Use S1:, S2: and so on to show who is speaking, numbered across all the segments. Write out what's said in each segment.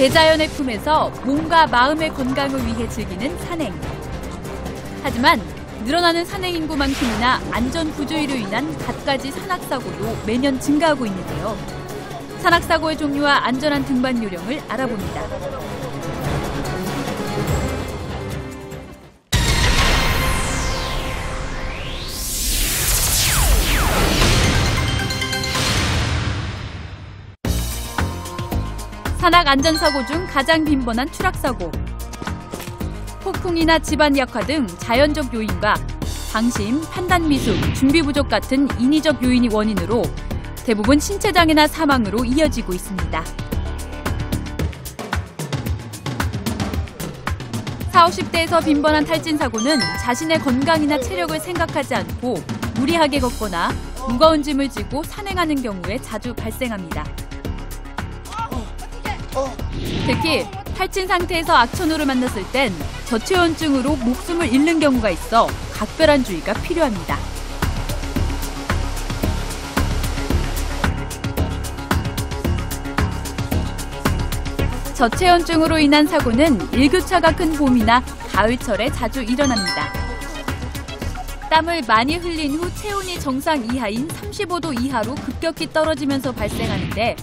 S1: 대자연의 품에서 몸과 마음의 건강을 위해 즐기는 산행. 하지만 늘어나는 산행 인구만큼이나 안전 부조리로 인한 갖가지 산악사고도 매년 증가하고 있는데요. 산악사고의 종류와 안전한 등반 요령을 알아봅니다. 산악 안전사고 중 가장 빈번한 추락사고. 폭풍이나 집안 약화 등 자연적 요인과 방심, 판단 미숙, 준비 부족 같은 인위적 요인이 원인으로 대부분 신체장애나 사망으로 이어지고 있습니다. 40, 50대에서 빈번한 탈진 사고는 자신의 건강이나 체력을 생각하지 않고 무리하게 걷거나 무거운 짐을 지고 산행하는 경우에 자주 발생합니다. 특히 탈진 상태에서 악천후를 만났을 땐 저체온증으로 목숨을 잃는 경우가 있어 각별한 주의가 필요합니다. 저체온증으로 인한 사고는 일교차가 큰 봄이나 가을철에 자주 일어납니다. 땀을 많이 흘린 후 체온이 정상 이하인 35도 이하로 급격히 떨어지면서 발생하는데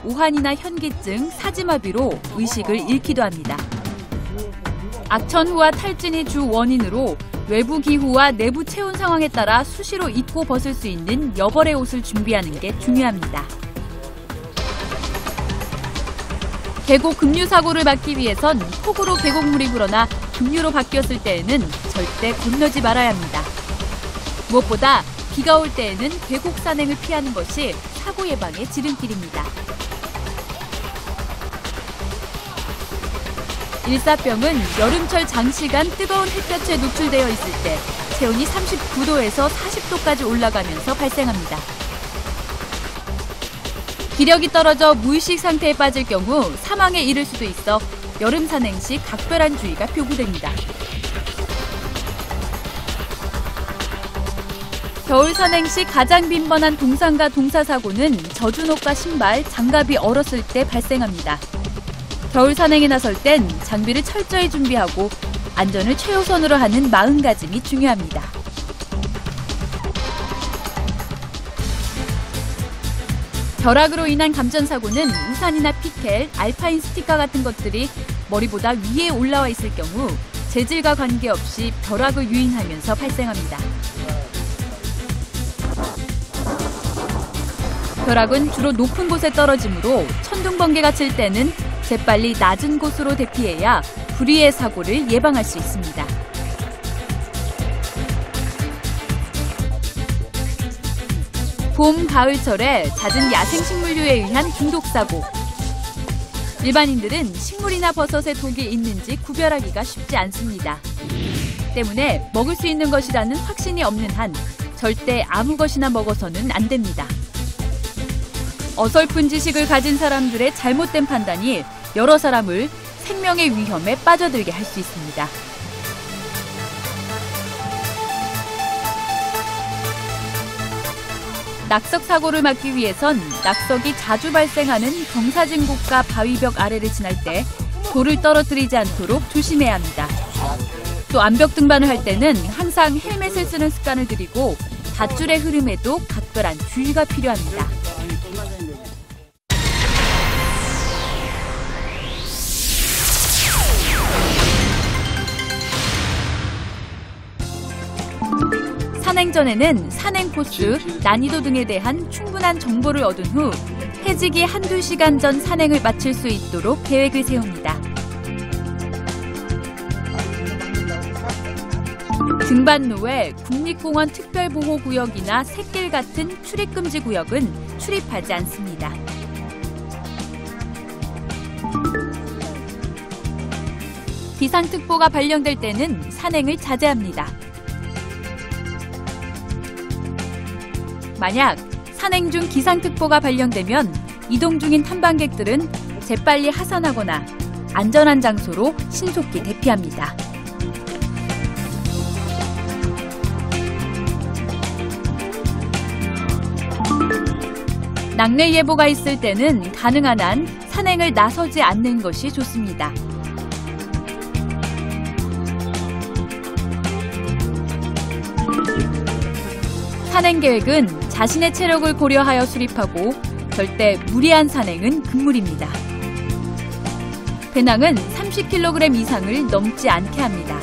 S1: 오한이나 현기증, 사지마비로 의식을 잃기도 합니다. 악천후와 탈진이 주 원인으로 외부 기후와 내부 체온 상황에 따라 수시로 입고 벗을 수 있는 여벌의 옷을 준비하는 게 중요합니다. 계곡 급류 사고를 막기 위해선 폭우로 계곡물이 불어나 급류로 바뀌었을 때에는 절대 건너지 말아야 합니다. 무엇보다 비가 올 때에는 계곡 산행을 피하는 것이 사고 예방의 지름길입니다. 일사병은 여름철 장시간 뜨거운 햇볕에 노출되어 있을 때 체온이 39도에서 40도까지 올라가면서 발생합니다. 기력이 떨어져 무의식 상태에 빠질 경우 사망에 이를 수도 있어 여름 산행 시 각별한 주의가 요구됩니다. 겨울 산행 시 가장 빈번한 동상과 동사 사고는 젖은옷과 신발, 장갑이 얼었을 때 발생합니다. 겨울 산행에 나설 땐 장비를 철저히 준비하고 안전을 최우선으로 하는 마음가짐이 중요합니다. 벼락으로 인한 감전사고는 우산이나 피켈, 알파인 스티커 같은 것들이 머리보다 위에 올라와 있을 경우 재질과 관계없이 벼락을 유인하면서 발생합니다. 벼락은 주로 높은 곳에 떨어지므로 천둥번개가 칠 때는 재빨리 낮은 곳으로 대피해야 불의의 사고를 예방할 수 있습니다. 봄, 가을철에 잦은 야생식물류에 의한 중독사고. 일반인들은 식물이나 버섯에 독이 있는지 구별하기가 쉽지 않습니다. 때문에 먹을 수 있는 것이라는 확신이 없는 한 절대 아무 것이나 먹어서는 안 됩니다. 어설픈 지식을 가진 사람들의 잘못된 판단이 여러 사람을 생명의 위험에 빠져들게 할 수 있습니다. 낙석 사고를 막기 위해선 낙석이 자주 발생하는 경사진곡과 바위벽 아래를 지날 때 돌을 떨어뜨리지 않도록 조심해야 합니다. 또 암벽 등반을 할 때는 항상 헬멧을 쓰는 습관을 들이고 밧줄의 흐름에도 각별한 주의가 필요합니다. 산행 전에는 산행 코스, 난이도 등에 대한 충분한 정보를 얻은 후 해지기 1~2시간 전 산행을 마칠 수 있도록 계획을 세웁니다. 등반로에 국립공원 특별보호구역이나 샛길 같은 출입금지 구역은 출입하지 않습니다. 비상특보가 발령될 때는 산행을 자제합니다. 만약 산행 중 기상특보가 발령되면 이동 중인 탐방객들은 재빨리 하산하거나 안전한 장소로 신속히 대피합니다. 낙뢰 예보가 있을 때는 가능한 한 산행을 나서지 않는 것이 좋습니다. 산행 계획은 자신의 체력을 고려하여 수립하고 절대 무리한 산행은 금물입니다. 배낭은 30kg 이상을 넘지 않게 합니다.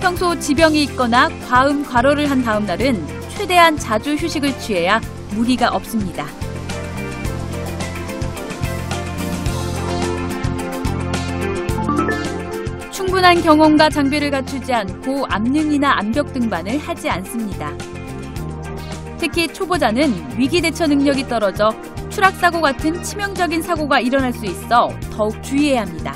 S1: 평소 지병이 있거나 과음 과로를 한 다음 날은 최대한 자주 휴식을 취해야 무리가 없습니다. 충분한 경험과 장비를 갖추지 않고 암릉이나 암벽 등반을 하지 않습니다. 특히 초보자는 위기 대처 능력이 떨어져 추락사고 같은 치명적인 사고가 일어날 수 있어 더욱 주의해야 합니다.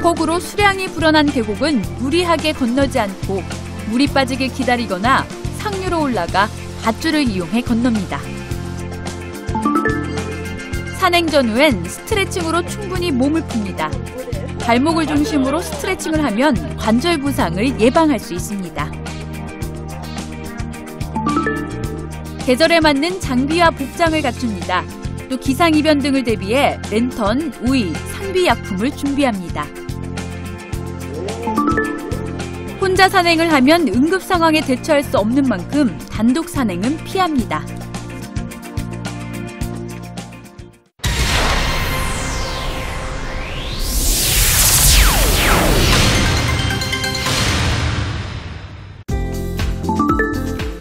S1: 폭우로 수량이 불어난 계곡은 무리하게 건너지 않고 물이 빠지길 기다리거나 상류로 올라가 밧줄을 이용해 건넙니다. 산행 전후엔 스트레칭으로 충분히 몸을 풉니다. 발목을 중심으로 스트레칭을 하면 관절 부상을 예방할 수 있습니다. 계절에 맞는 장비와 복장을 갖춥니다. 또 기상이변 등을 대비해 랜턴, 우의, 상비약품을 준비합니다. 혼자 산행을 하면 응급 상황에 대처할 수 없는 만큼 단독 산행은 피합니다.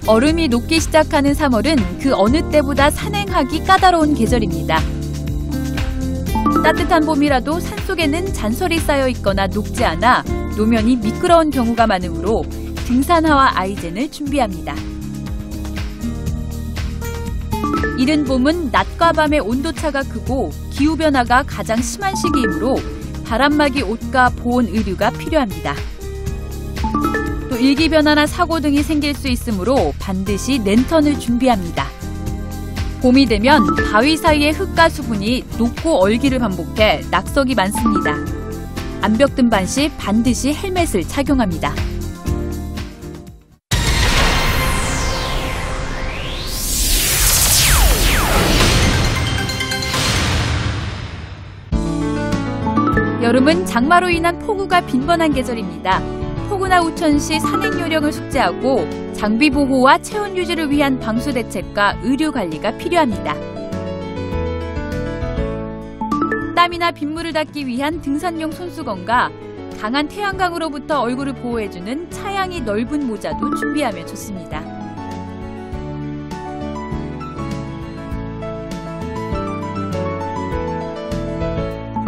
S1: 얼음이 녹기 시작하는 3월은 그 어느 때보다 산행하기 까다로운 계절입니다. 따뜻한 봄이라도 산속에는 잔설이 쌓여 있거나 녹지 않아 노면이 미끄러운 경우가 많으므로 등산화와 아이젠을 준비합니다. 이른 봄은 낮과 밤의 온도차가 크고 기후변화가 가장 심한 시기이므로 바람막이 옷과 보온 의류가 필요합니다. 또 일기변화나 사고 등이 생길 수 있으므로 반드시 랜턴을 준비합니다. 봄이 되면 바위 사이의 흙과 수분이 녹고 얼기를 반복해 낙석이 많습니다. 암벽 등반 시 반드시 헬멧을 착용합니다. 여름은 장마로 인한 폭우가 빈번한 계절입니다. 폭우나 우천 시 산행 요령을 숙지하고 장비 보호와 체온 유지를 위한 방수 대책과 의료 관리가 필요합니다. 땀이나 빗물을 닦기 위한 등산용 손수건과 강한 태양광으로부터 얼굴을 보호해주는 차양이 넓은 모자도 준비하면 좋습니다.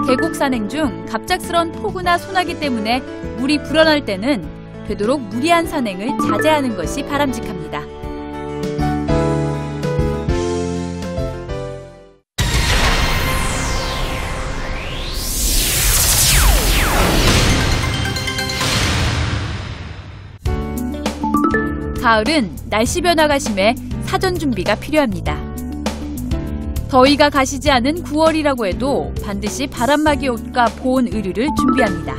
S1: 계곡 산행 중 갑작스런 폭우나 소나기 때문에 물이 불어날 때는 되도록 무리한 산행을 자제하는 것이 바람직합니다. 가을은 날씨 변화가 심해 사전 준비가 필요합니다. 더위가 가시지 않은 9월이라고 해도 반드시 바람막이 옷과 보온 의류를 준비합니다.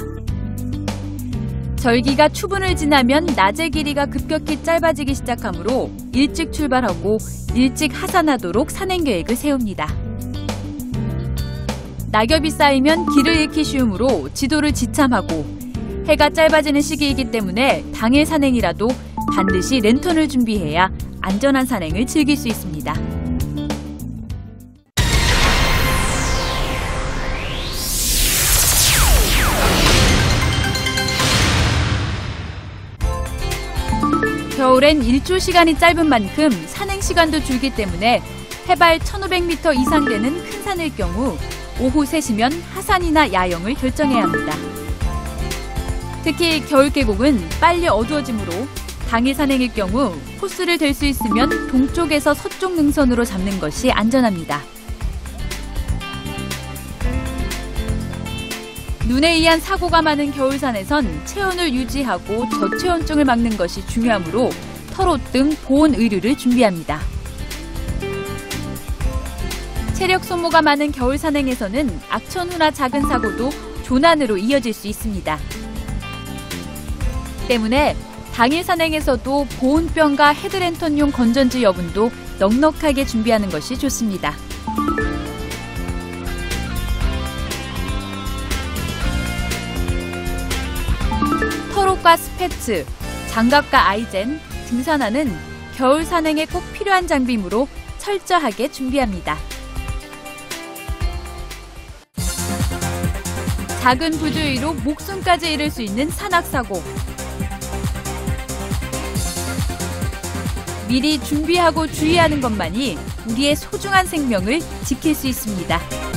S1: 절기가 추분을 지나면 낮의 길이가 급격히 짧아지기 시작하므로 일찍 출발하고 일찍 하산하도록 산행 계획을 세웁니다. 낙엽이 쌓이면 길을 잃기 쉬우므로 지도를 지참하고 해가 짧아지는 시기이기 때문에 당일 산행이라도 반드시 랜턴을 준비해야 안전한 산행을 즐길 수 있습니다. 겨울엔 일조 시간이 짧은 만큼 산행 시간도 줄기 때문에 해발 1500m 이상 되는 큰 산일 경우 오후 3시면 하산이나 야영을 결정해야 합니다. 특히 겨울 계곡은 빨리 어두워지므로 당일 산행일 경우 코스를 될 수 있으면 동쪽에서 서쪽 능선으로 잡는 것이 안전합니다. 눈에 의한 사고가 많은 겨울산에선 체온을 유지하고 저체온증을 막는 것이 중요하므로 털옷 등 보온 의류를 준비합니다. 체력 소모가 많은 겨울 산행에서는 악천후나 작은 사고도 조난으로 이어질 수 있습니다. 때문에 당일 산행에서도 보온병과 헤드랜턴용 건전지 여분도 넉넉하게 준비하는 것이 좋습니다. 터록과 스패츠, 장갑과 아이젠, 등산화는 겨울 산행에 꼭 필요한 장비이므로 철저하게 준비합니다. 작은 부주의로 목숨까지 잃을 수 있는 산악사고. 미리 준비하고 주의하는 것만이 우리의 소중한 생명을 지킬 수 있습니다.